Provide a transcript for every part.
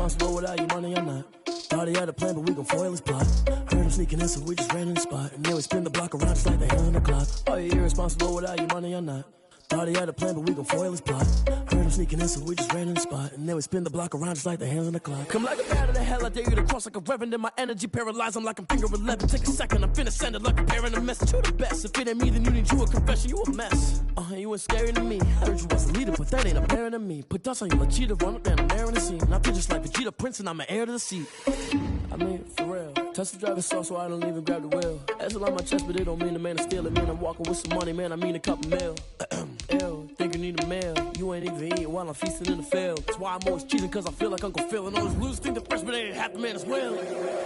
irresponsible without your money or not. Thought he had a plan, but we gon' foil his plot. Heard him sneaking in, so we just ran in the spot. And then we spin the block around just like the hand on the clock. Are you irresponsible without your money or not? Thought he had a plan, but we gon' foil his plot. Heard him sneaking in, so we just ran in the spot. And then we spin the block around just like the hands on the clock. Come like a bat of the hell, I dare you to cross like a reverend. And my energy paralyzed, I'm like I'm finger 11. Take a second, I'm finna send it like a parent a message. You the best, if it ain't me, then you need you a confession. You a mess, you ain't scary to me. Heard you was a leader, but that ain't apparent to me. Put dust on you, like cheetah, run up down the air in the scene. I feel just like Vegeta Prince, and I'm an heir to the seat. I mean, for real. Touch the driver's sauce, so I don't even grab the wheel. That's on my chest, but it don't mean the man to steal it. Man, I'm walking with some money, man, I mean a couple mil. Ew, think you need a meal. You ain't even eating while I'm feasting in the field. That's why I'm always cheating, cause I feel like Uncle Phil. And all those losers think the freshman ain't half the man as well.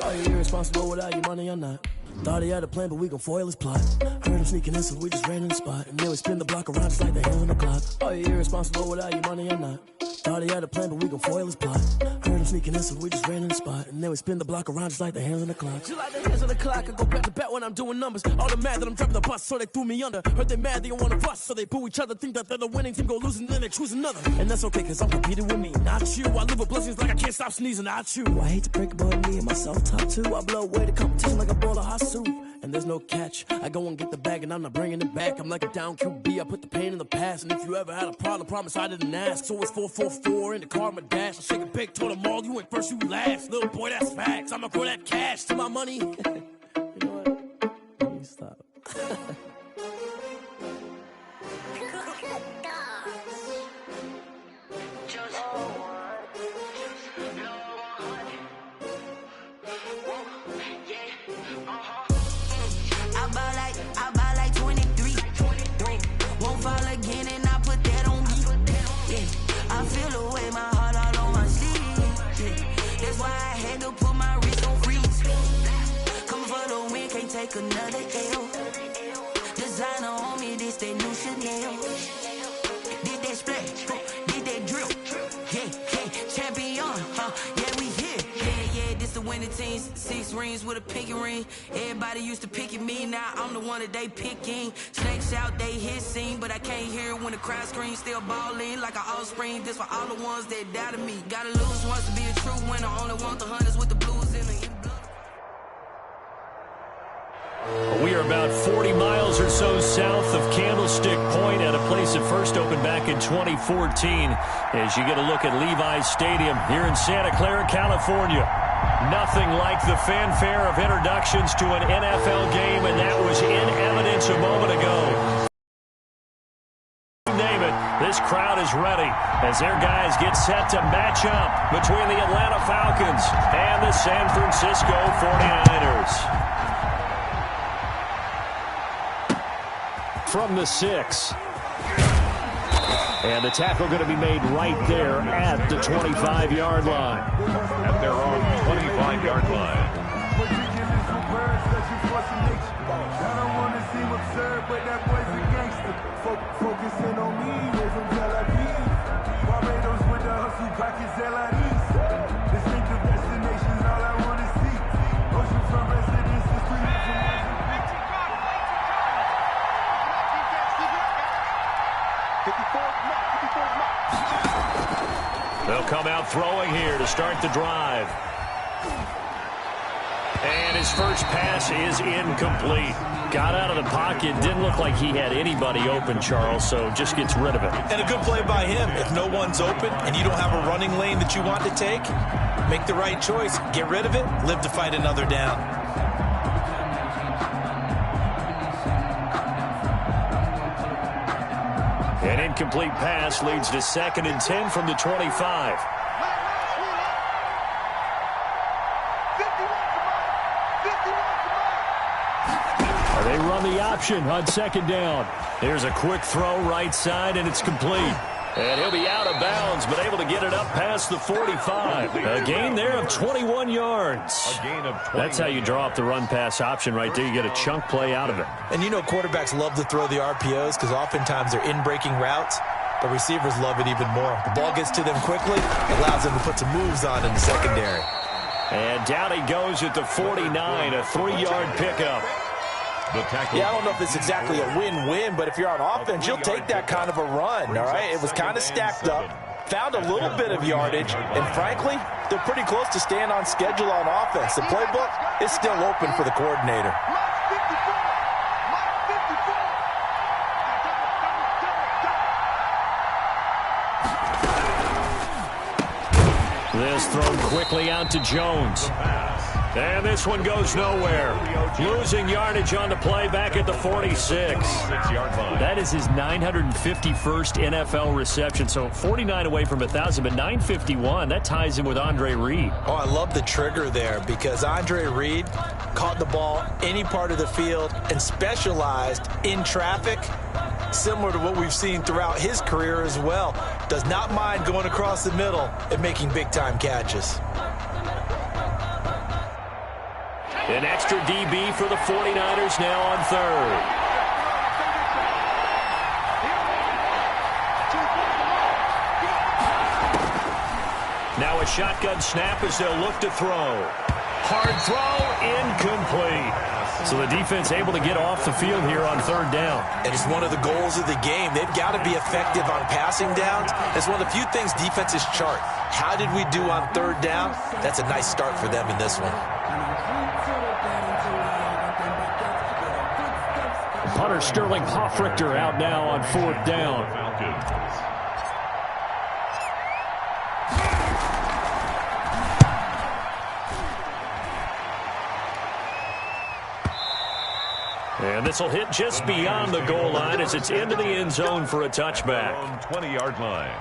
Are you irresponsible without your money or not? Thought he had a plan, but we gon' foil his plot. Heard him sneaking in, so we just ran in the spot. And then we spin the block around just like the hands on the clock. Are you irresponsible without your money or not? Thought he had a plan, but we gon' foil his plot. Heard him sneaking in, so we just ran in the spot. And then we spin the block around just like the hands on the clock. Just like the hands on the clock, I go back to back when I'm doing numbers. All the mad that I'm driving the bus, so they threw me under. Heard they mad, they don't wanna bust, so they boo each other. Think that they're the winning team, go losing, then they choose another. And that's okay, cause I'm competing with me, not you. I live with blessings like I can't stop sneezing, not you. I hate to break it, but me and myself top two. I blow away the competition like a bowl of hot soup. And there's no catch. I go and get the bag and I'm not bringing it back. I'm like a down QB, I put the pain in the past. And if you ever had a problem, promise I didn't ask. So it's 444 in the car, my dash. I shake a big, told them all, you ain't first, you last. Little boy, that's facts. I'ma grow that cash to my money. You know what? Let me stop. I buy like 23. Won't fall again and I put that on me. Yeah, I feel away my heart all on my sleeve. Yeah, that's why I had to put my wrist on freeze. Come for the win, can't take another L. Designer on me, this that new Chanel. Did that splash, did that drip. Yeah, champion, yeah, we here. Yeah, this the winning team. 6 rings with a pinky ring. Everybody used to pick at me, now I'm the one that they picking. Snakes out, they hissing, but I can't hear when the crowd screams. Still balling like an offspring. This for all the ones that doubted me. Gotta lose once to be a true winner. Only want the hunters with the blues in the We are about 40 miles or so south of Candlestick Point at a place that first opened back in 2014 as you get a look at Levi's Stadium here in Santa Clara, California. Nothing like the fanfare of introductions to an NFL game, and that was in evidence a moment ago. Name it, this crowd is ready as their guys get set to match up between the Atlanta Falcons and the San Francisco 49ers. From the 6. And the tackle going to be made right there at the 25-yard line. At their own 25-yard line. I don't want to seem absurd, but that boy's a gangster. Focusing on me, way from Tel Aviv. Barbados with the hustle, pockets LIDs. Distinctive destinations, all I want to see. Oceanfront residences, 3 years from They'll come out throwing here to start the drive. And his first pass is incomplete. Got out of the pocket. Didn't look like he had anybody open, Charles, so just gets rid of it. And a good play by him. If no one's open and you don't have a running lane that you want to take, make the right choice. Get rid of it. Live to fight another down. An incomplete pass leads to 2nd and 10 from the 25. They run the option on 2nd down. Here's a quick throw right side, and it's complete. And he'll be out of bounds, but able to get it up past the 45. A gain there of 21 yards. A gain of 21. That's how you draw up the run-pass option right there. You get a chunk play out of it. And you know quarterbacks love to throw the RPOs because oftentimes they're in-breaking routes. The receivers love it even more. The ball gets to them quickly, allows them to put some moves on in the secondary. And down he goes at the 49, a 3-yard pickup. Yeah, I don't know if it's exactly a win-win, but if you're on offense, you'll take that kind of a run, all right? It was kind of stacked up. found a little bit of yardage, and frankly, they're pretty close to staying on schedule on offense. The playbook is still open for the coordinator. This thrown quickly out to Jones. And this one goes nowhere. Losing yardage on the play back at the 46. That is his 951st NFL reception. So 49 away from 1,000, but 951. That ties him with Andre Reed. Oh, I love the trigger there because Andre Reed caught the ball any part of the field and specialized in traffic, similar to what we've seen throughout his career as well. Does not mind going across the middle and making big-time catches. An extra DB for the 49ers now on third. Now a shotgun snap as they'll look to throw. Hard throw, incomplete. So the defense able to get off the field here on third down. And it's one of the goals of the game. They've got to be effective on passing downs. It's one of the few things defenses chart. How did we do on third down? That's a nice start for them in this one. Punter Sterling Hoffrichter out now on fourth down. And this will hit just beyond the goal line as it's into the end zone for a touchback. On 20-yard line.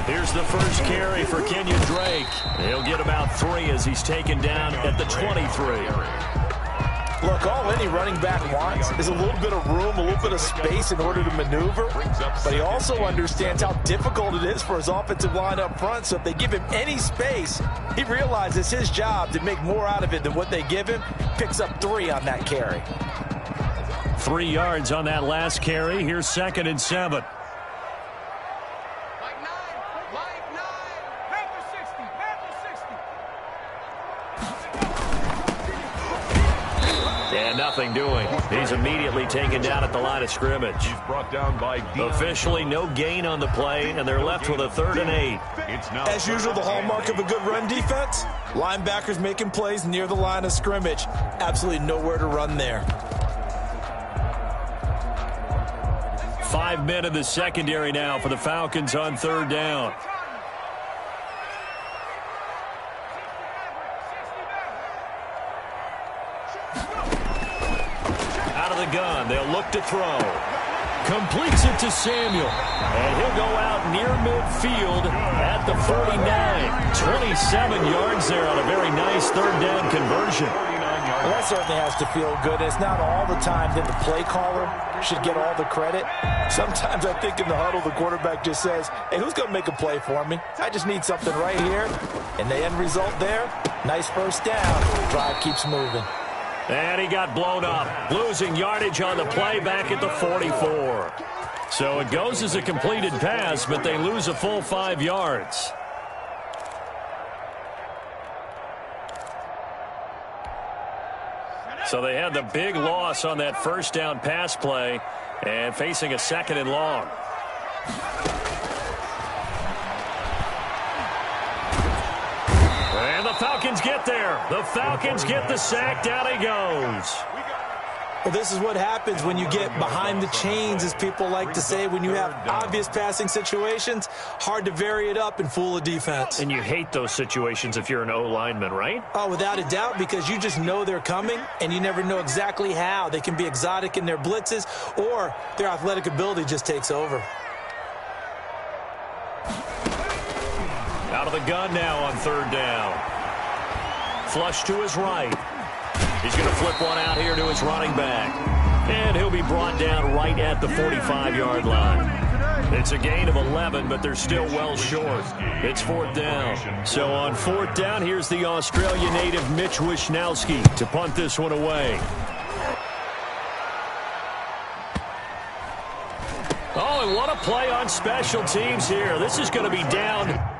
Here's the first carry for Kenyon Drake. He'll get about 3 as he's taken down at the 23. Look, all any running back wants is a little bit of room, a little bit of space in order to maneuver. But he also understands how difficult it is for his offensive line up front. So if they give him any space, he realizes his job to make more out of it than what they give him. Picks up 3 on that carry. 3 yards on that last carry. Here's 2nd and 7. Nothing doing. He's immediately taken down at the line of scrimmage. He's brought down by officially no gain on the play, and they're left with a 3rd and 8. As usual, the hallmark of a good run defense, linebackers making plays near the line of scrimmage. Absolutely nowhere to run there. 5 men in the secondary now for the Falcons on 3rd down. Gun. They'll look to throw. Completes it to Samuel. And he'll go out near midfield at the 49. 27 yards there on a very nice 3rd down conversion. Well, that certainly has to feel good. It's not all the time that the play caller should get all the credit. Sometimes I think in the huddle, the quarterback just says, hey, who's going to make a play for me? I just need something right here. And the end result there, nice first down. Drive keeps moving. And he got blown up, losing yardage on the play back at the 44. So it goes as a completed pass, but they lose a full 5 yards. So they had the big loss on that first down pass play and facing a 2nd and long. And the Falcons get there. The Falcons get the sack. Down he goes. Well, this is what happens when you get behind the chains, as people like to say, when you have obvious passing situations. Hard to vary it up and fool a defense. And you hate those situations if you're an O-lineman, right? Oh, without a doubt, because you just know they're coming, and you never know exactly how. They can be exotic in their blitzes, or their athletic ability just takes over. Out of the gun now on 3rd down. Flush to his right. He's going to flip one out here to his running back. And he'll be brought down right at the 45-yard line. It's a gain of 11, but they're still well short. It's 4th down. So on 4th down, here's the Australia native Mitch Wishnowsky to punt this one away. Oh, and what a play on special teams here. This is going to be down.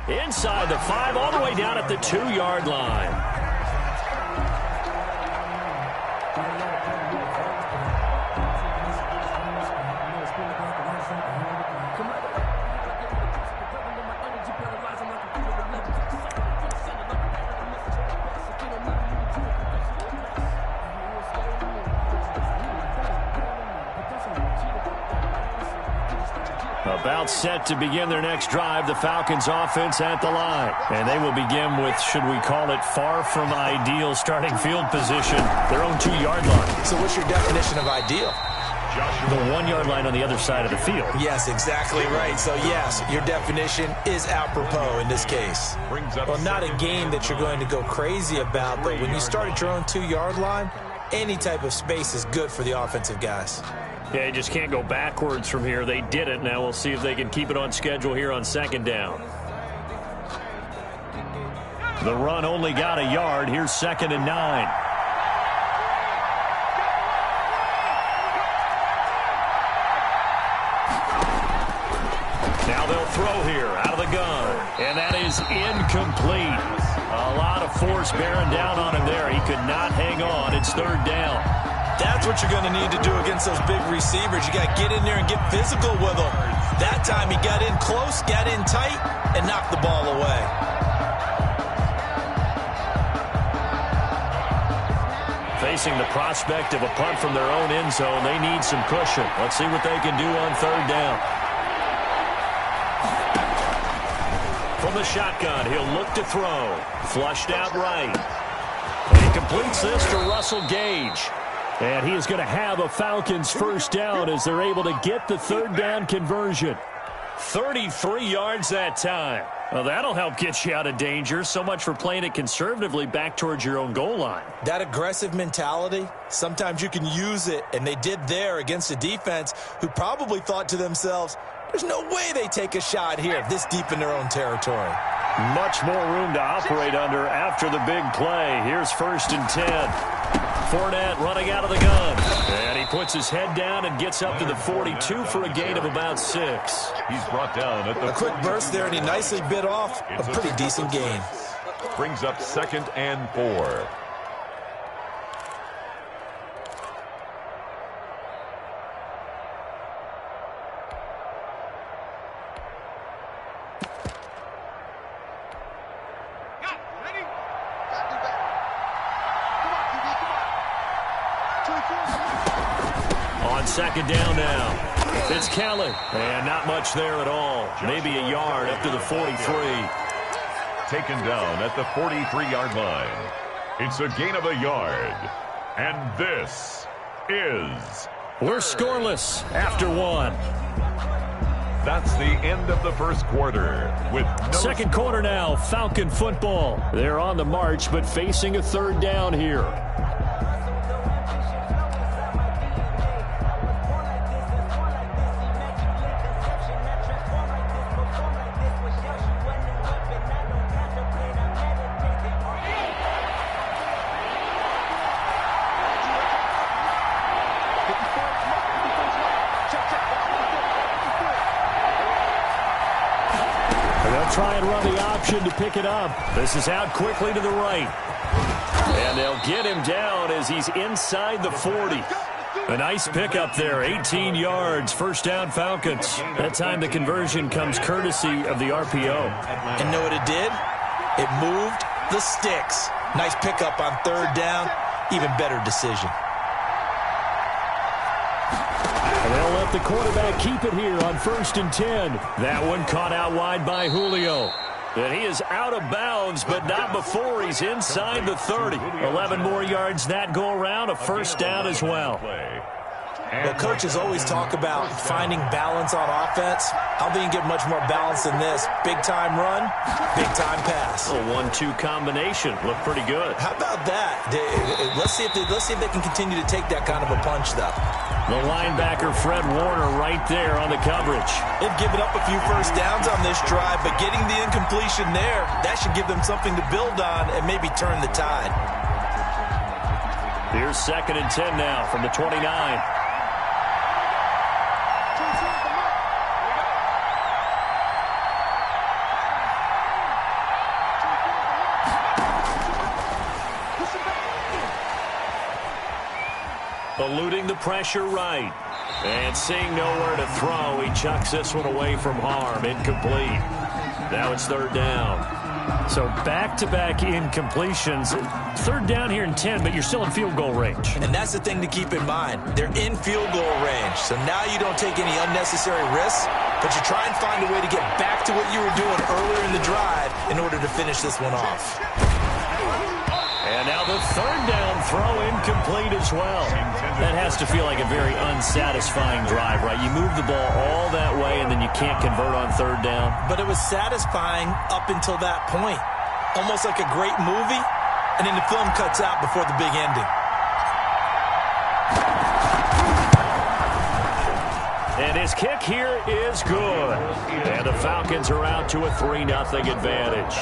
Inside the 5, all the way down at the 2-yard line. About set to begin their next drive, the Falcons offense at the line. And they will begin with, should we call it, far from ideal starting field position, their own 2-yard line. So what's your definition of ideal? The 1-yard line on the other side of the field. Yes, exactly right. So, yes, your definition is apropos in this case. Well, not a game that you're going to go crazy about, but when you start at your own 2-yard line, any type of space is good for the offensive guys. Yeah, you just can't go backwards from here. They did it. Now we'll see if they can keep it on schedule here on 2nd down. The run only got a yard. Here's 2nd and 9. Now they'll throw here out of the gun. And that is incomplete. A lot of force bearing down on him there. He could not hang on. It's 3rd down. That's what you're going to need to do against those big receivers. You got to get in there and get physical with them. That time he got in close, got in tight, and knocked the ball away. Facing the prospect of a punt from their own end zone, they need some cushion. Let's see what they can do on 3rd down. From the shotgun, he'll look to throw. Flushed out right. And he completes this to Russell Gage. And he is going to have a Falcons 1st down as they're able to get the 3rd down conversion. 33 yards that time. Well, that'll help get you out of danger. So much for playing it conservatively back towards your own goal line. That aggressive mentality, sometimes you can use it, and they did there against a defense who probably thought to themselves, there's no way they take a shot here this deep in their own territory. Much more room to operate under after the big play. Here's 1st and 10. Fournette running out of the gun. And he puts his head down and gets up to the 42 for a gain of about 6. He's brought down at the... A quick burst there, and he nicely bit off a pretty decent gain. Brings up 2nd and 4. On second down now. It's Kelly. And not much there at all. Maybe a yard up to the 43. Taken down at the 43-yard line. It's a gain of a yard. And this is... We're scoreless after one. That's the end of the first quarter. With no Second quarter now, Falcon football. They're on the march, but facing a third down here. Try and run the option to pick it up. This is out quickly to the right. And they'll get him down as he's inside the 40. A nice pickup there, 18 yards, first down Falcons. That time the conversion comes courtesy of the RPO. And know what it did? It moved the sticks. Nice pickup on third down. Even better decision. And they'll let the quarterback keep it here on 1st and 10. That one caught out wide by Julio. And he is out of bounds, but not before he's inside the 30. 11 more yards that go around, a first down as well. Well, coaches always talk about finding balance on offense. I don't think you get much more balance than this. Big-time run, big-time pass. A 1-2 combination. Looked pretty good. How about that? Let's see if they can continue to take that kind of a punch, though. The linebacker, Fred Warner, right there on the coverage. They've given up a few first downs on this drive, but getting the incompletion there, that should give them something to build on and maybe turn the tide. Here's 2nd and 10 now from the 29. Eluding the pressure right. And seeing nowhere to throw, he chucks this one away from harm. Incomplete. Now it's third down. So back-to-back incompletions. Third down here in 10, but you're still in field goal range. And that's the thing to keep in mind. They're in field goal range. So now you don't take any unnecessary risks, but you try and find a way to get back to what you were doing earlier in the drive in order to finish this one off. And now the third down throw incomplete as well. That has to feel like a very unsatisfying drive, right? You move the ball all that way and then you can't convert on third down. But it was satisfying up until that point. Almost like a great movie, and then the film cuts out before the big ending. And his kick here is good. And the Falcons are out to a 3-0 advantage.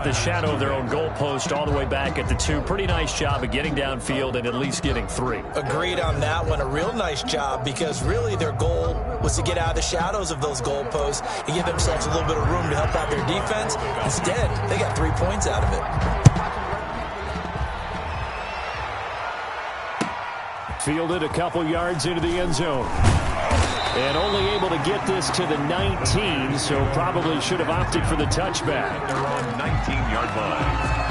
The shadow of their own goalpost all the way back at the 2. Pretty nice job of getting downfield and at least getting 3. Agreed on that one. A real nice job because really their goal was to get out of the shadows of those goalposts and give themselves a little bit of room to help out their defense. Instead, they got 3 points out of it. Fielded a couple yards into the end zone. And only able to get this to the 19, so probably should have opted for the touchback. They're on 19-yard line.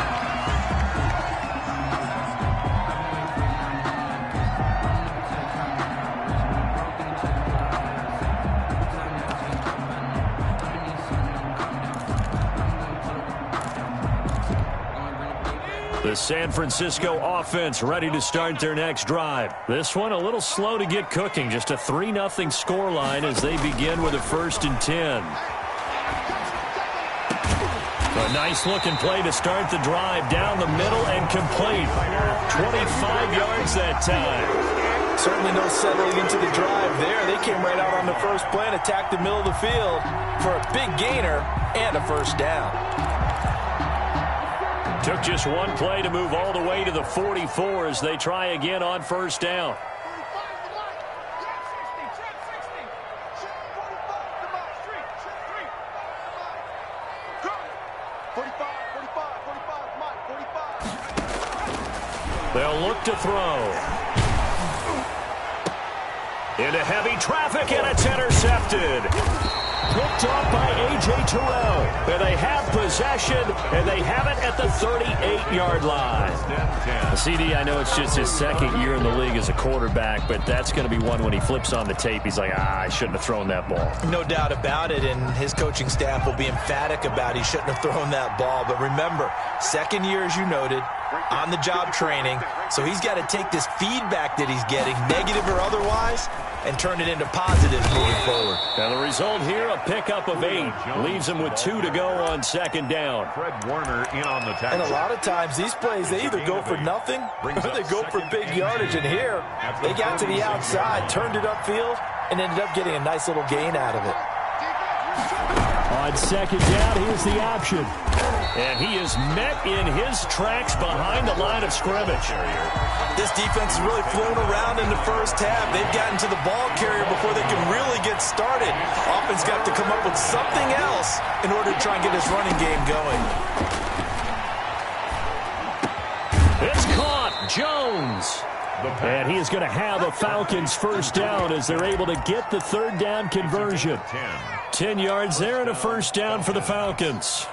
The San Francisco offense ready to start their next drive. This one a little slow to get cooking. Just a 3-0 scoreline as they begin with a 1st and 10. A nice-looking play to start the drive down the middle and complete. 25 yards that time. Certainly no settling into the drive there. They came right out on the first play and attacked the middle of the field for a big gainer and a first down. Took just one play to move all the way to the 44 as they try again on first down. They'll look to throw. Into heavy traffic, and it's intercepted. Picked off by A.J. Terrell. And they have possession, and they have it at the 38-yard line. CD, I know it's just his second year in the league as a quarterback, but that's going to be one when he flips on the tape. He's like, I shouldn't have thrown that ball. No doubt about it, and his coaching staff will be emphatic about he shouldn't have thrown that ball. But remember, second year, as you noted, on-the-job training, so he's got to take this feedback that he's getting, negative or otherwise, and turn it into positives moving forward. Now the result here, a pickup of 8. Leaves him with 2 to go on second down. Fred Warner in on the tackle. And a lot of times these plays, they either go for nothing or they go for big yardage. And here, they got to the outside, turned it upfield, and ended up getting a nice little gain out of it. On second down, here's the option. And he is met in his tracks behind the line of scrimmage. This defense has really flown around in the first half. They've gotten to the ball carrier before they can really get started. Offense got to come up with something else in order to try and get this running game going. It's caught. Jones. And he is going to have a Falcons first down as they're able to get the third down conversion. 10 yards there and a first down for the Falcons.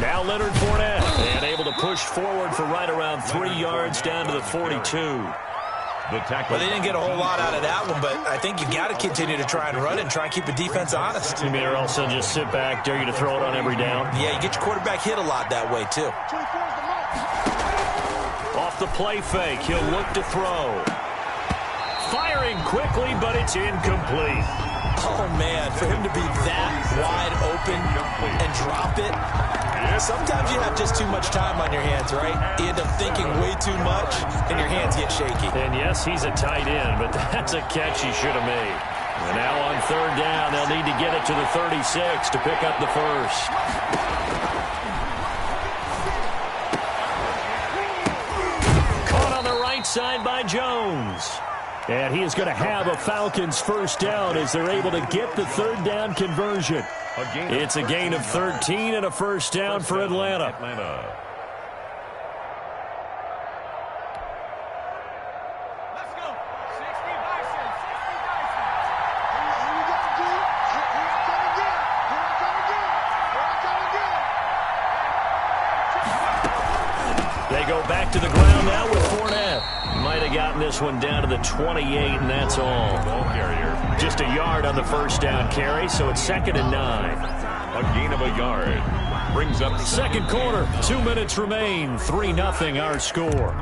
Now Leonard Fournette, and able to push forward for right around 3 yards down to the 42. Well, they didn't get a whole lot out of that one, but I think you got to continue to try and run it and try and keep the defense honest. You mean or else they'll just sit back, dare you to throw it on every down? Yeah, you get your quarterback hit a lot that way, too. Off the play fake, he'll look to throw. Firing quickly, but it's incomplete. Oh, man, for him to be that wide open and drop it. Sometimes you have just too much time on your hands, right? You end up thinking way too much, and your hands get shaky. And yes, he's a tight end, but that's a catch he should have made. And now on third down, they'll need to get it to the 36 to pick up the first. Caught on the right side by Jones. And he is going to have a Falcons first down as they're able to get the third down conversion. It's a gain of 13 and a first down for Atlanta. They go back to the ground now with Fournette. Might have gotten this one down to the 28, and that's all. Ball carrier. Just a yard on the first down carry, so it's 2nd and 9. A gain of a yard. Brings up second quarter. 2 minutes remain. 3-0 our score.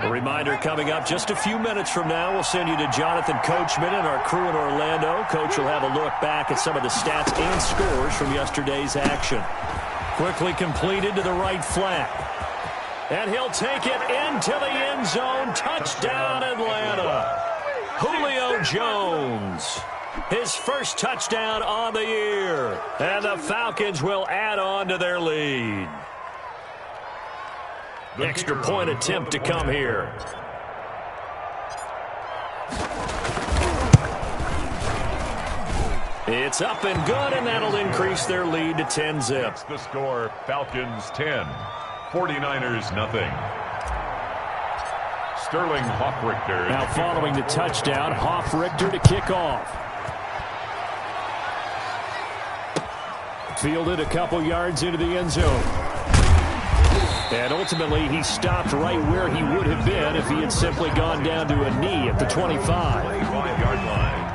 A reminder coming up just a few minutes from now. We'll send you to Jonathan Coachman and our crew in Orlando. Coach will have a look back at some of the stats and scores from yesterday's action. Quickly completed to the right flat. And he'll take it into the end zone. Touchdown, Atlanta. Julio Jones. His first touchdown on the year. And the Falcons will add on to their lead. Extra point attempt to come here. It's up and good, and that'll increase their lead to 10-zip. That's the score. Falcons 10, 49ers nothing. Sterling Hoffrichter. Now following the touchdown, Hoffrichter to kick off. Fielded a couple yards into the end zone. And ultimately, he stopped right where he would have been if he had simply gone down to a knee at the 25. 5-yard line.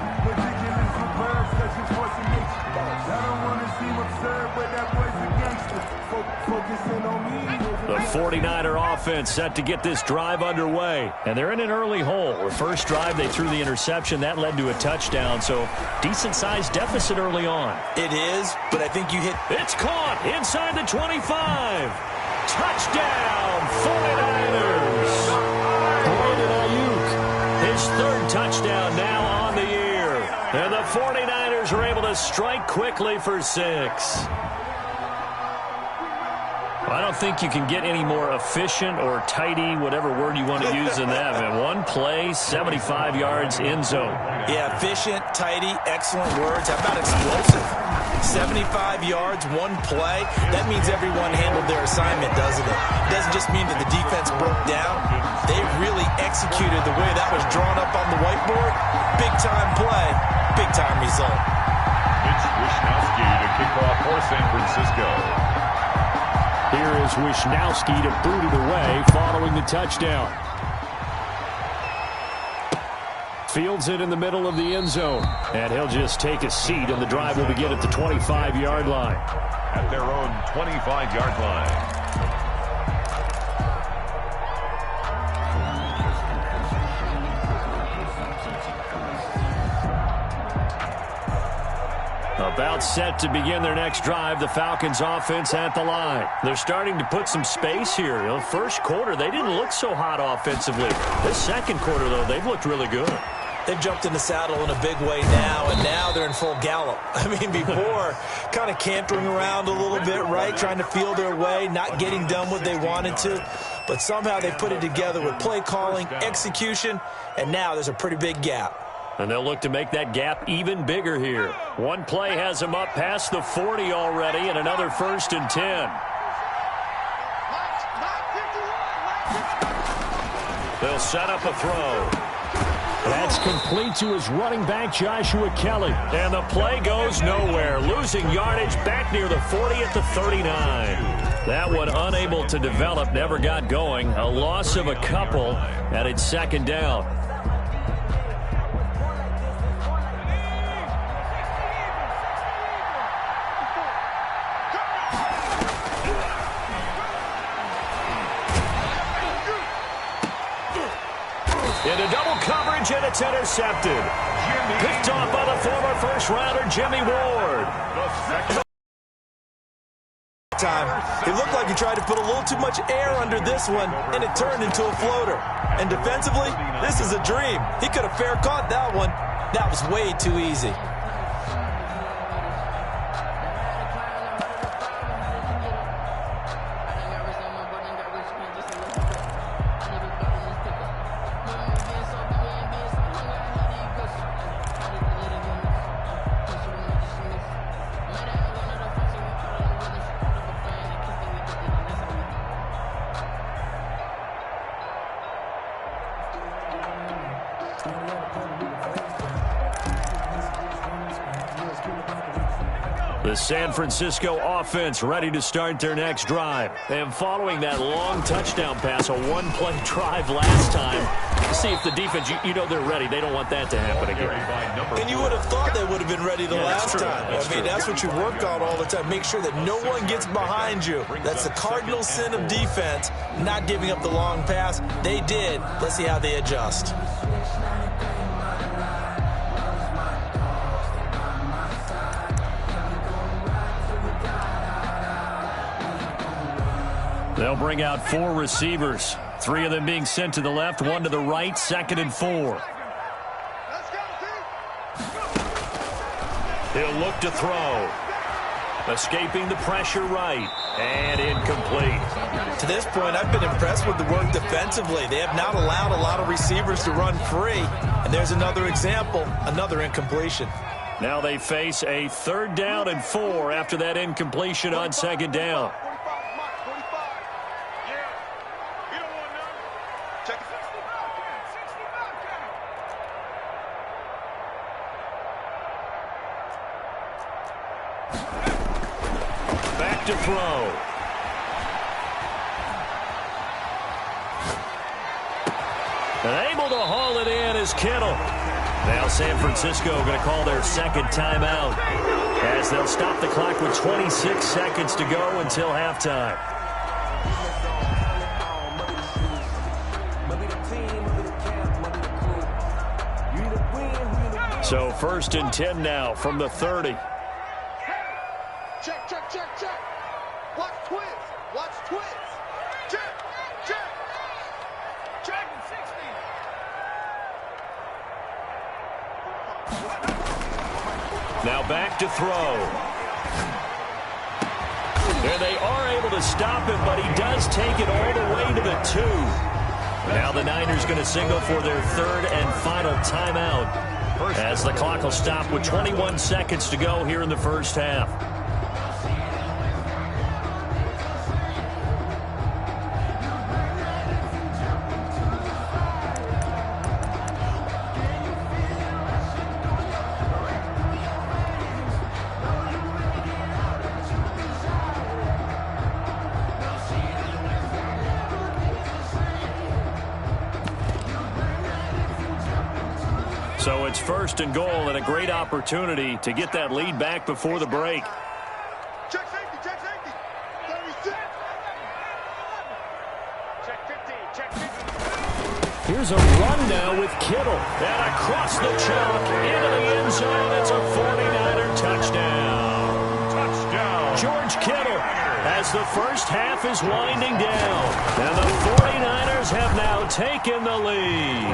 The 49er offense set to get this drive underway. And they're in an early hole. The first drive, they threw the interception. That led to a touchdown. So, decent-sized deficit early on. It is, but I think you hit... It's caught inside the 25. Touchdown, 49ers. Brandon Ayuk, his third touchdown now on the year. And the 49ers are able to strike quickly for 6. I don't think you can get any more efficient or tidy, whatever word you want to use in that. Man. One play, 75 yards, end zone. Yeah, efficient, tidy, excellent words. How about explosive? 75 yards, one play. That means everyone handled their assignment, doesn't it? It doesn't just mean that the defense broke down. They really executed the way that was drawn up on the whiteboard. Big-time play, big-time result. It's Wishnowski to kick off for San Francisco. Here is Wishnowski to boot it away following the touchdown. Fields it in the middle of the end zone. And he'll just take a seat, and the drive will begin at the 25-yard line. At their own 25-yard line. About set to begin their next drive, the Falcons offense at the line. They're starting to put some space here. You know, first quarter, they didn't look so hot offensively. This second quarter, though, they've looked really good. They've jumped in the saddle in a big way now, and now they're in full gallop. I mean, before, kind of cantering around a little bit, right, trying to feel their way, not getting done what they wanted to. But somehow they put it together with play calling, execution, and now there's a pretty big gap. And they'll look to make that gap even bigger here. One play has them up past the 40 already, and another 1st and 10. They'll set up a throw. That's complete to his running back, Joshua Kelly. And the play goes nowhere. Losing yardage back near the 40 at the 39. That one unable to develop, never got going. A loss of a couple, and it's 2nd down. Into double coverage, and it's intercepted. Picked off by the former first-rounder, Jimmy Ward. It looked like he tried to put a little too much air under this one, and it turned into a floater. And defensively, this is a dream. He could have fair caught that one. That was way too easy. The San Francisco offense ready to start their next drive. And following that long touchdown pass, a one-play drive last time, see if the defense, you know they're ready. They don't want that to happen again. And you would have thought they would have been ready the last time. I mean, that's what you work on all the time. Make sure that no one gets behind you. That's the cardinal sin of defense, not giving up the long pass. They did. Let's see how they adjust. They'll bring out 4 receivers, 3 of them being sent to the left, 1 to the right, 2nd and 4. He'll look to throw. Escaping the pressure right, and incomplete. To this point, I've been impressed with the work defensively. They have not allowed a lot of receivers to run free. And there's another example, another incompletion. Now they face a 3rd down and 4 after that incompletion on 2nd down. Back to throw. And able to haul it in is Kittle. Now San Francisco going to call their 2nd timeout as they'll stop the clock with 26 seconds to go until halftime. So 1st and 10 now from the 30. Check, check, check, check. Watch twins. Watch twins. Check, check. Check 60. Now back to throw. And they are able to stop him, but he does take it all the way to the 2. Now the Niners going to signal for their third and final timeout as the clock will stop with 21 seconds to go here in the first half. So it's first and goal and a great opportunity to get that lead back before the break. Check safety, check safety. 36. Check 15, check 15. Here's a run now with Kittle. And across the chalk into the end zone. It's a 49er touchdown. Touchdown. George Kittle as the first half is winding down. And the 49ers have now taken the lead.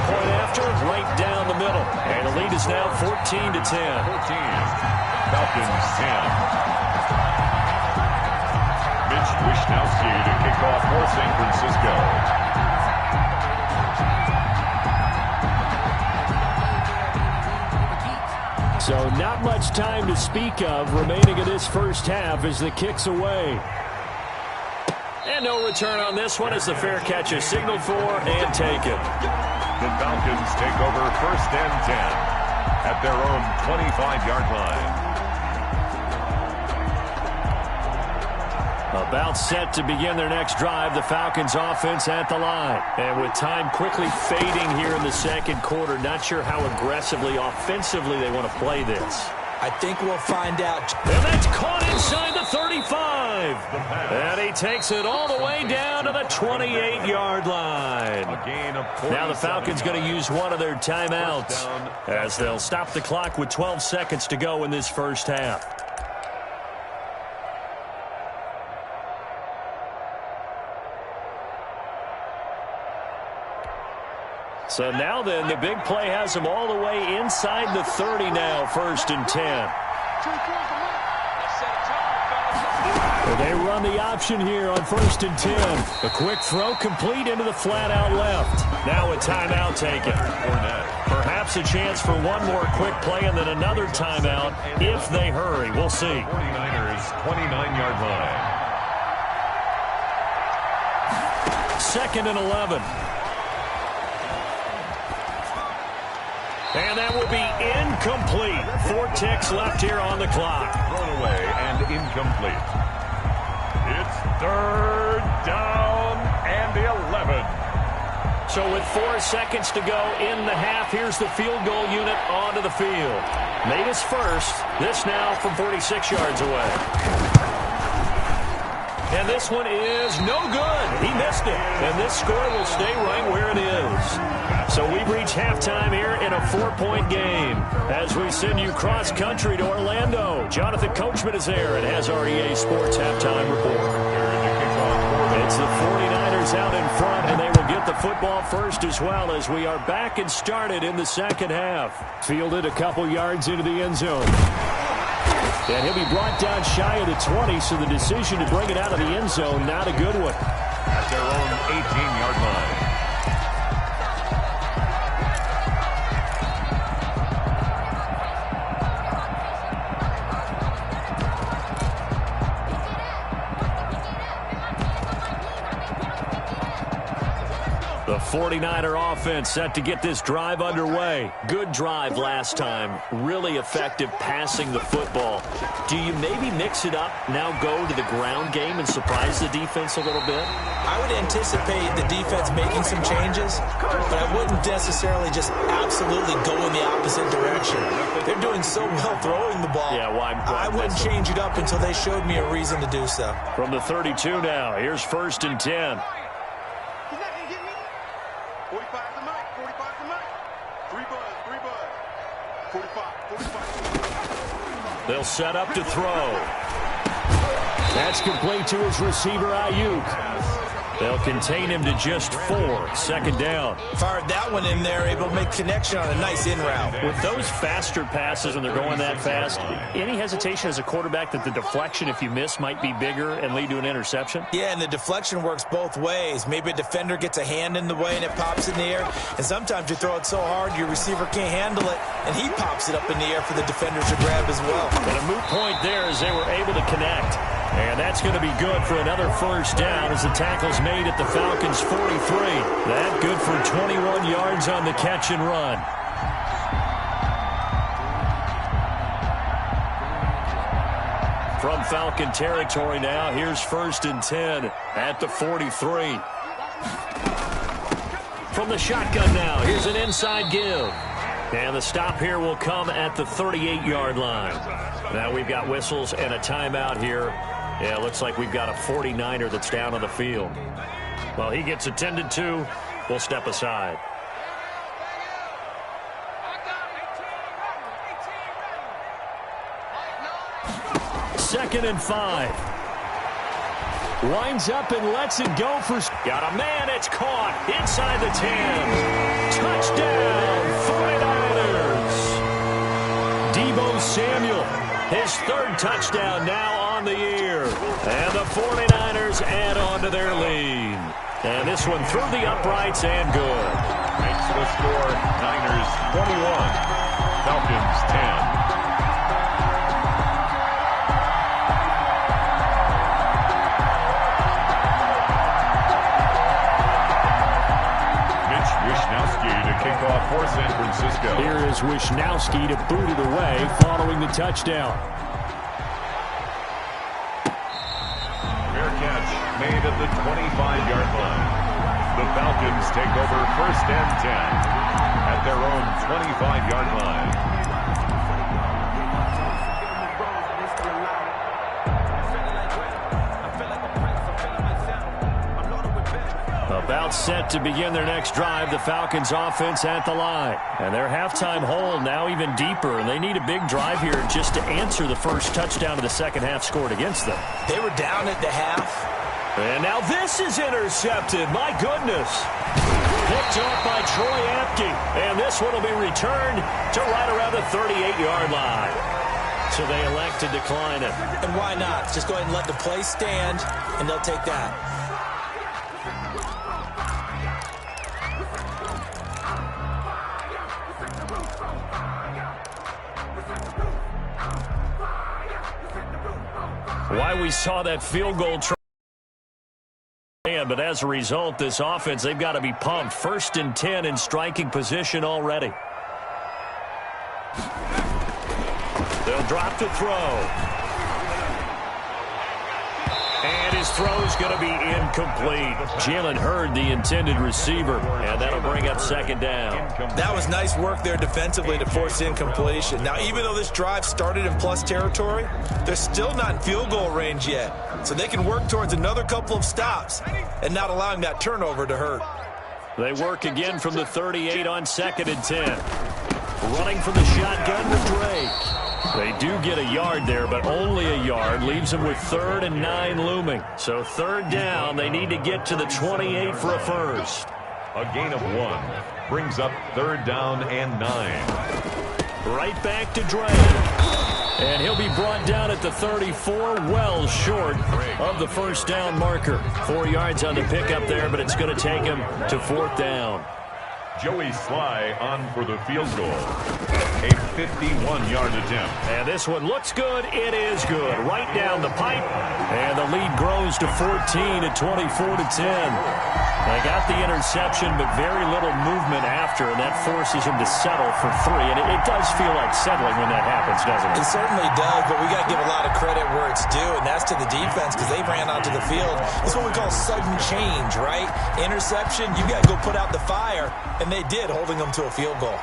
Point after, right down the middle. And the lead is now 14-10. 14. Falcons 10. Mitch Wishnowsky to kick off for San Francisco. So not much time to speak of remaining in this first half as the kick's away. And no return on this one as the fair catch is signaled for and taken. The Falcons take over first and 10 at their own 25-yard line. About set to begin their next drive, the Falcons offense at the line. And with time quickly fading here in the second quarter, not sure how aggressively, offensively they want to play this. I think we'll find out. And that's caught inside the 35. And he takes it all the way down to the 28-yard line. A gain of 47. Now the Falcons going to use one of their timeouts as they'll stop the clock with 12 seconds to go in this first half. So now then, the big play has them all the way inside the 30 now, first and 10. They run the option here on first and 10. A quick throw complete into the flat out left. Now a timeout taken. Perhaps a chance for one more quick play and then another timeout if they hurry. We'll see. 49ers 29-yard line. Second and 11. And that will be incomplete. 4 ticks left here on the clock. Thrown away and incomplete. It's third down and 11. So with 4 seconds to go in the half, here's the field goal unit onto the field. Made his first. This now from 46 yards away. And this one is no good. He missed it. And this score will stay right where it is. So we've reached halftime here in a 4-point game as we send you cross-country to Orlando. Jonathan Coachman is there and has our EA Sports halftime report. It's the 49ers out in front, and they will get the football first as well as we are back and started in the second half. Fielded a couple yards into the end zone. And he'll be brought down shy of the 20, so the decision to bring it out of the end zone, not a good one. At their own 18-yard line. The 49er offense set to get this drive underway. Good drive last time. Really effective passing the football. Do you maybe mix it up, now go to the ground game and surprise the defense a little bit? I would anticipate the defense making some changes, but I wouldn't necessarily just absolutely go in the opposite direction. They're doing so well throwing the ball. Yeah, why I wouldn't change it up until they showed me a reason to do so. From the 32 now, here's first and 10. 45 the mic, 45 the mic. 3 buzz. 45. They'll set up to throw. That's complete to his receiver, Ayuk. They'll contain him to just 4. Second down. Fired that one in there, able to make connection on a nice in route. With those faster passes when they're going that fast, any hesitation as a quarterback that the deflection, if you miss, might be bigger and lead to an interception? Yeah, and the deflection works both ways. Maybe a defender gets a hand in the way and it pops in the air. And sometimes you throw it so hard your receiver can't handle it, and he pops it up in the air for the defenders to grab as well. And a moot point there as they were able to connect. And that's going to be good for another first down as the tackle's made at the Falcons' 43. That good for 21 yards on the catch and run. From Falcon territory now, here's 1st and 10 at the 43. From the shotgun now, here's an inside give. And the stop here will come at the 38-yard line. Now we've got whistles and a timeout here. Yeah, it looks like we've got a 49er that's down on the field. Well, he gets attended to. We'll step aside. Second and 5. Winds up and lets it go for... Got a man, it's caught inside the 10. Touchdown, 49ers. Deebo Samuel, his 3rd touchdown now on the year. And the 49ers add on to their lead. And this one through the uprights and good. Makes the score Niners 21, Falcons 10. Kick off for San Francisco. Here is Wishnowski to boot it away following the touchdown. Fair catch made at the 25-yard line. The Falcons take over 1st and 10 at their own 25-yard line. About set to begin their next drive, the Falcons offense at the line. And their halftime hole now even deeper, and they need a big drive here just to answer the first touchdown of the second half scored against them. They were down at the half. And now this is intercepted. My goodness. Picked off by Troy Apke. And this one will be returned to right around the 38-yard line. So they elect to decline it. And why not? Just go ahead and let the play stand, and they'll take that. Why we saw that field goal try, but as a result, this offense, they've got to be pumped. 1st and 10 in striking position already. They'll drop to throw. And his throw's going to be incomplete. Jalen Hurd, the intended receiver, and that'll bring up 2nd down. That was nice work there defensively to force incompletion. Now, even though this drive started in plus territory, they're still not in field goal range yet. So they can work towards another couple of stops and not allowing that turnover to hurt. They work again from the 38 on 2nd and 10. Running from the shotgun with Drake. They do get a yard there, but only a yard. Leaves them with 3rd and 9 looming. So 3rd down, they need to get to the 28 for a first. A gain of 1 brings up 3rd down and 9. Right back to Drake. And he'll be brought down at the 34, well short of the first down marker. 4 yards on the pickup there, but it's going to take him to 4th down. Joey Sly on for the field goal. A 51-yard attempt. And this one looks good. It is good. Right down the pipe. And the lead grows to 14 at 24-10. They got the interception, but very little movement after, and that forces him to settle for 3. And it does feel like settling when that happens, doesn't it? It certainly does, but we got to give a lot of credit where it's due, and that's to the defense because they ran onto the field. It's what we call sudden change, right? Interception, you got to go put out the fire, and they did, holding them to a field goal.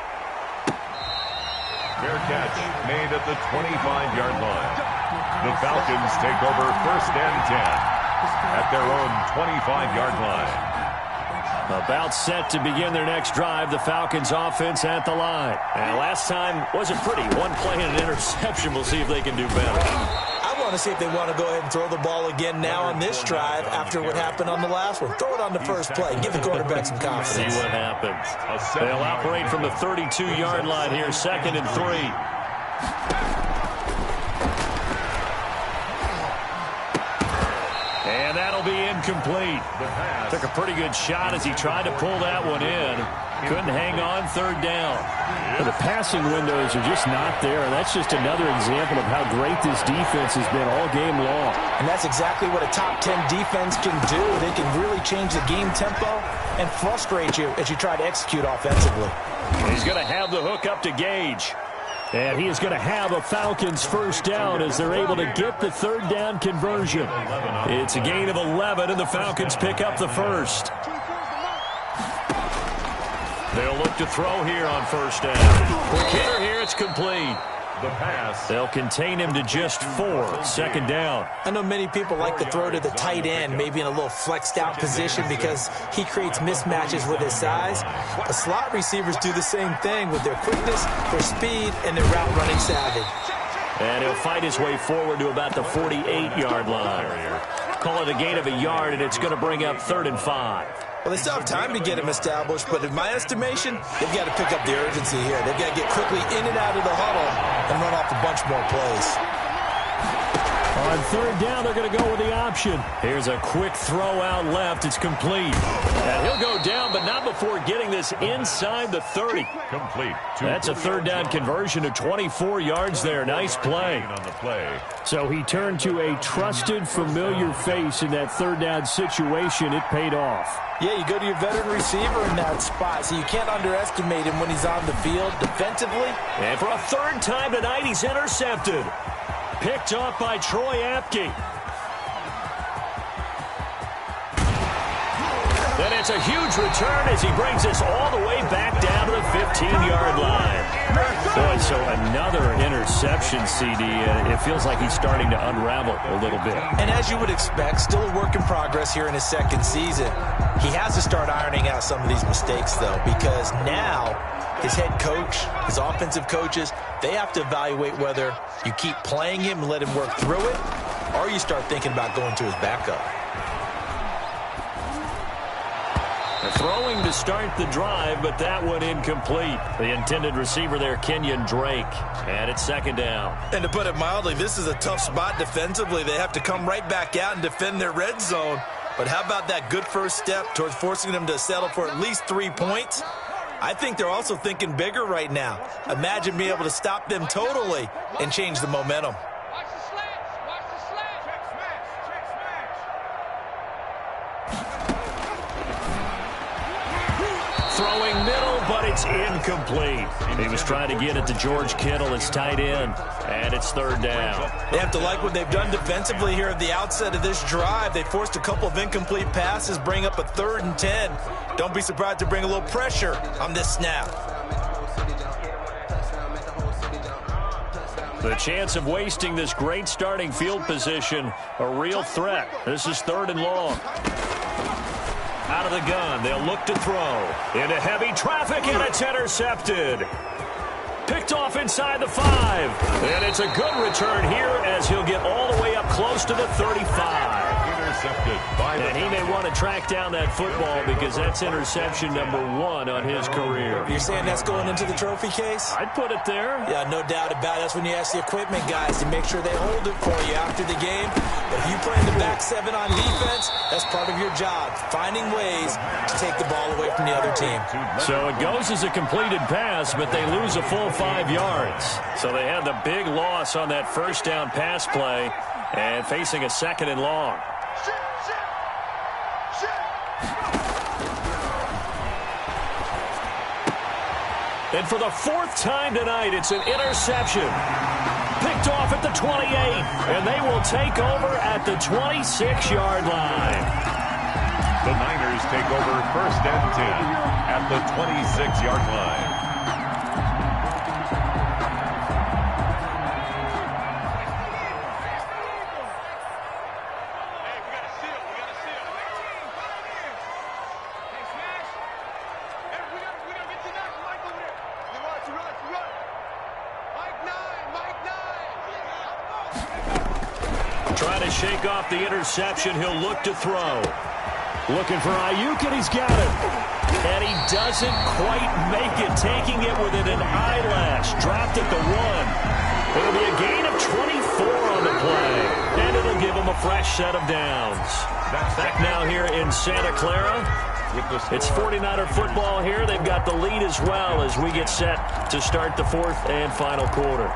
Fair catch made at the 25-yard line. The Falcons take over 1st and 10 at their own 25-yard line. About set to begin their next drive, the Falcons offense at the line. And last time wasn't pretty. 1 play and an interception. We'll see if they can do better. I want to see if they want to go ahead and throw the ball again now on this drive after what happened on the last one. Throw it on the first play. Give the quarterback some confidence. See what happens. They'll operate from the 32-yard line here, 2nd and 3. And that'll be incomplete. Took a pretty good shot as he tried to pull that one in. Couldn't hang on, 3rd down. Well, the passing windows are just not there, and that's just another example of how great this defense has been all game long. And that's exactly what a top 10 defense can do. They can really change the game tempo and frustrate you as you try to execute offensively. He's going to have the hook up to Gage. And he is going to have a Falcons first down as they're able to get the 3rd down conversion. It's a gain of 11, and the Falcons pick up the first. They'll look to throw here on 1st down. Quick hitter here, it's complete. The pass. They'll contain him to just 4, 2nd down. I know many people like to throw to the tight end, maybe in a little flexed out position because he creates mismatches with his size. But slot receivers do the same thing with their quickness, their speed, and their route running savvy. And he'll fight his way forward to about the 48-yard line. Call it a gain of a yard, and it's going to bring up 3rd and 5. Well, they still have time to get him established, but in my estimation, they've got to pick up the urgency here. They've got to get quickly in and out of the huddle and run off a bunch more plays. On 3rd down, they're going to go with the option. Here's a quick throw out left. It's complete. And he'll go down, but not before getting this inside the 30. Complete. That's a 3rd down conversion of 24 yards there. Nice play. On the play. So he turned to a trusted, familiar face in that 3rd down situation. It paid off. Yeah, you go to your veteran receiver in that spot, so you can't underestimate him when he's on the field defensively. And for a 3rd time tonight, he's intercepted. Picked off by Troy Apke. Then it's a huge return as he brings us all the way back down to the 15-yard line. Boy, so another interception, CD. It feels like he's starting to unravel a little bit. And as you would expect, still a work in progress here in his 2nd season. He has to start ironing out some of these mistakes, though, because now his head coach, his offensive coaches, they have to evaluate whether you keep playing him and let him work through it, or you start thinking about going to his backup. Throwing to start the drive, but that one incomplete. The intended receiver there, Kenyon Drake. And it's 2nd down. And to put it mildly, this is a tough spot defensively. They have to come right back out and defend their red zone. But how about that good first step towards forcing them to settle for at least 3 points? I think they're also thinking bigger right now. Imagine being able to stop them totally and change the momentum. Throwing middle, but it's incomplete. He was trying to get it to George Kittle, his tight end, and it's 3rd down. They have to like what they've done defensively here at the outset of this drive. They forced a couple of incomplete passes, bring up a 3rd and 10. Don't be surprised to bring a little pressure on this snap. The chance of wasting this great starting field position, a real threat. This is 3rd and long. Out of the gun, they'll look to throw. Into heavy traffic, and it's intercepted. Picked off inside the 5. And it's a good return here as he'll get all the way up close to the 35. Intercepted by the And he may want to track down that football because that's interception number 1 on his career. You're saying that's going into the trophy case? I'd put it there. Yeah, no doubt about it. That's when you ask the equipment guys to make sure they hold it for you after the game. But if you play in the back 7 on defense, that's part of your job, finding ways to take the ball away from the other team. So it goes as a completed pass, but they lose a full 5 yards. So they had the big loss on that 1st down pass play and facing a 2nd and long. And for the 4th time tonight, it's an interception. Picked off at the 28, and they will take over at the 26-yard line. The Niners take over 1st and 10 at the 26-yard line. Trying to shake off the interception. He'll look to throw. Looking for Ayuk, and he's got it. And he doesn't quite make it, taking it within an eyelash. Dropped at the 1. It'll be a gain of 24 on the play. And it'll give him a fresh set of downs. Back now here in Santa Clara. It's 49er football here. They've got the lead as well as we get set to start the fourth and final quarter.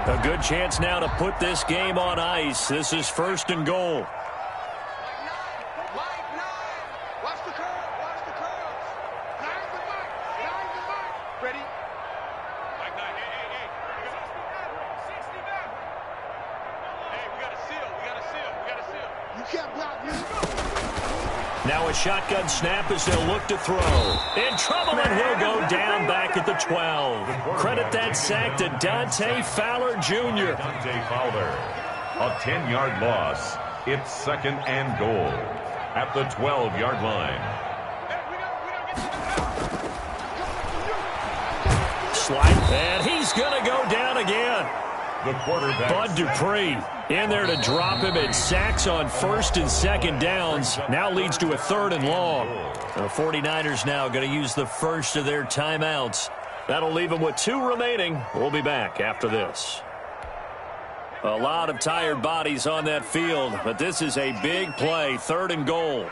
A good chance now to put this game on ice. This is 1st and goal. Now a shotgun snap as they'll look to throw. In trouble, and he'll go down back at the 12. Credit that sack to Dante Fowler Jr. Dante Fowler, a 10-yard loss. It's 2nd and goal at the 12-yard line. Slide, and he's going to go down again. The quarterback, Bud Dupree, in there to drop him, and sacks on 1st and 2nd downs. Now leads to a 3rd and long. The 49ers now going to use the first of their timeouts. That'll leave them with 2 remaining. We'll be back after this. A lot of tired bodies on that field, but this is a big play. 3rd and goal.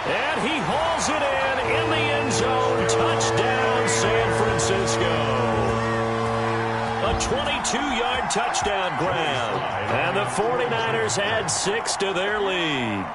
And he hauls it in the end zone. Touchdown, San Francisco. A 22-yard touchdown grab. And the 49ers add 6 to their lead.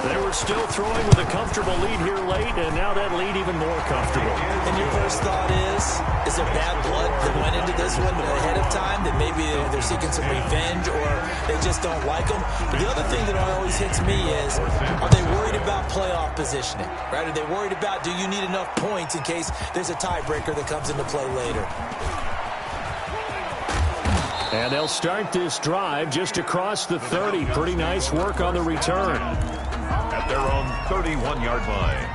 They were still throwing with a comfortable lead here late, and now that lead even more comfortable. And your first thought is there bad blood that went into this one ahead of time, that maybe they're seeking some revenge or they just don't like them? But the other thing that always hits me is, are they worried about playoff positioning? Right? Are they worried about, do you need enough points in case there's a tiebreaker that comes into play later? And they'll start this drive just across the 30. Pretty nice work on the return. At their own 31-yard line.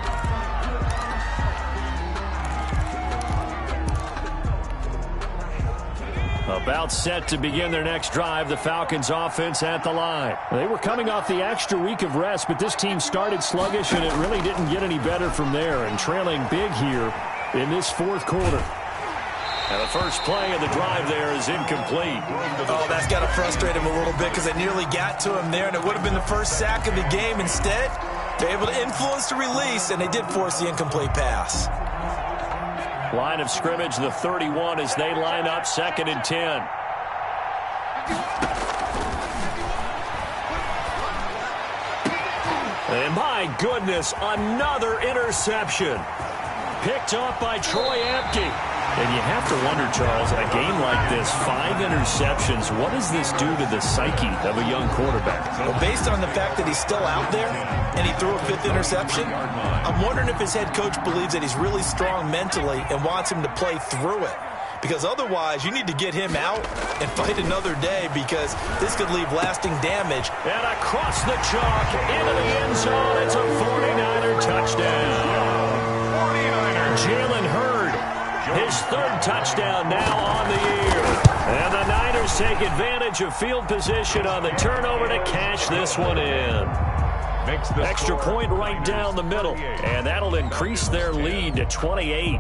About set to begin their next drive, the Falcons offense at the line. They were coming off the extra week of rest, but this team started sluggish, and it really didn't get any better from there, and trailing big here in this 4th quarter. And the first play of the drive there is incomplete. Oh, that's got to frustrate him a little bit because they nearly got to him there, and it would have been the first sack of the game. Instead, they're able to influence the release, and they did force the incomplete pass. Line of scrimmage, the 31, as they line up 2nd and 10. And my goodness, another interception. Picked off by Troy Apke. And you have to wonder, Charles, in a game like this, 5 interceptions, what does this do to the psyche of a young quarterback? Well, based on the fact that he's still out there and he threw a 5th interception, I'm wondering if his head coach believes that he's really strong mentally and wants him to play through it. Because otherwise, you need to get him out and fight another day, because this could leave lasting damage. And across the chalk, into the end zone, it's a 49er touchdown. 49er. Jalen Hurd. His 3rd touchdown now on the year. And the Niners take advantage of field position on the turnover to cash this one in. Extra point right down the middle. And that'll increase their lead to 28.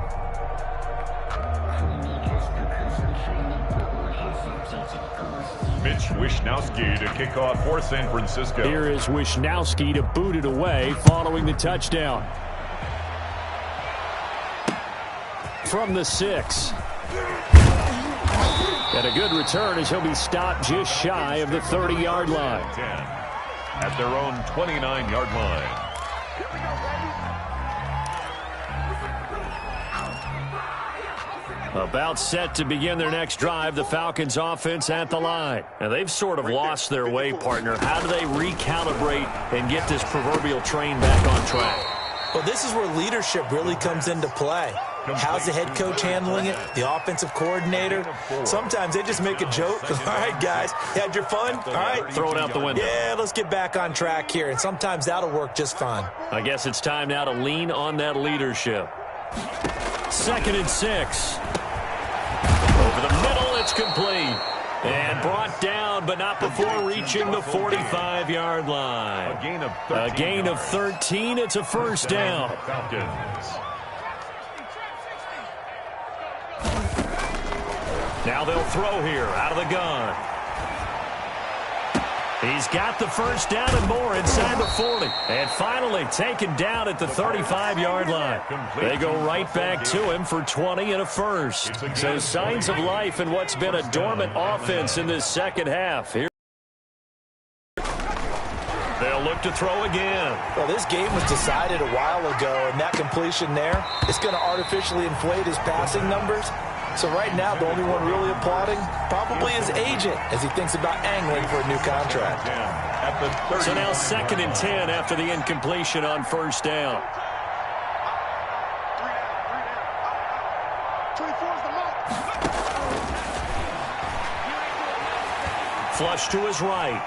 Mitch Wishnowsky to kick off for San Francisco. Here is Wishnowsky to boot it away following the touchdown. From the 6. And a good return as he'll be stopped just shy of the 30-yard line. 10 at their own 29-yard line. About set to begin their next drive, the Falcons offense at the line. And they've sort of lost their way, partner. How do they recalibrate and get this proverbial train back on track? Well, this is where leadership really comes into play. How's the head coach handling it? The offensive coordinator? Sometimes they just make a joke. All right, guys, you had your fun? All right. Throw it out the window. Yeah, let's get back on track here. And sometimes that'll work just fine. I guess it's time now to lean on that leadership. 2nd and 6. It's complete. And brought down, but not before reaching the 45-yard line. A gain of 13. It's a first down. Now they'll throw here out of the gun. He's got the first down and more inside the 40. And finally taken down at the 35-yard line. They go right back to him for 20 and a first. So signs of life in what's been a dormant offense in this second half. Here they'll look to throw again. Well, this game was decided a while ago, and that completion there is going to artificially inflate his passing numbers. So right now, the only one really applauding probably his agent as he thinks about angling for a new contract. So now 2nd and 10 after the incompletion on first down. 24 is the mark. Flush to his right.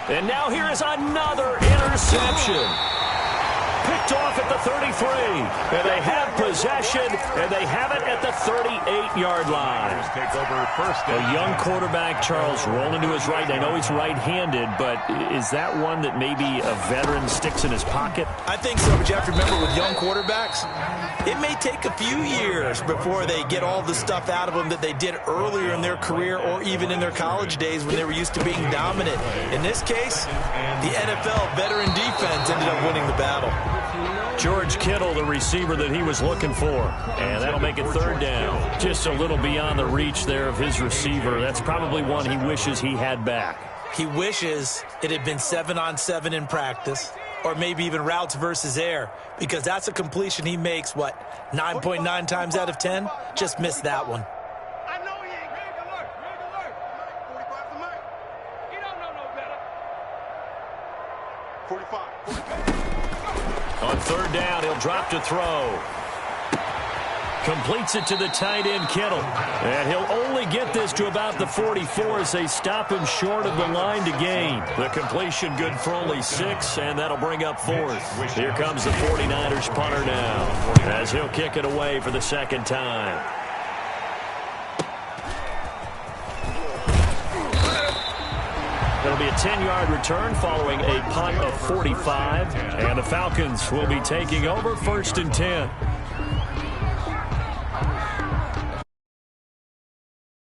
And now here is another interception. Picked off at the 33. And they have possession, and they have it at the 38-yard line. A young quarterback, Charles, rolling to his right. I know he's right-handed, but is that one that maybe a veteran sticks in his pocket? I think so, but you have to remember with young quarterbacks, it may take a few years before they get all the stuff out of them that they did earlier in their career or even in their college days when they were used to being dominant. In this case, the NFL veteran defense ended up winning the battle. George Kittle, the receiver that he was looking for. And that'll make it third down. Just a little beyond the reach there of his receiver. That's probably one he wishes he had back. He wishes it had been 7-on-7 in practice, or maybe even routes versus air, because that's a completion he makes, 9.9 times out of 10? Just missed that one. I know he ain't ready to learn. 45 the mic. He don't know no better. 45. On third down, he'll drop to throw. Completes it to the tight end, Kittle. And he'll only get this to about the 44 as they stop him short of the line to gain. The completion good for only 6, and that'll bring up 4th. Here comes the 49ers punter now, as he'll kick it away for the second time. It'll be a 10-yard return following a punt of 45, and the Falcons will be taking over 1st and 10.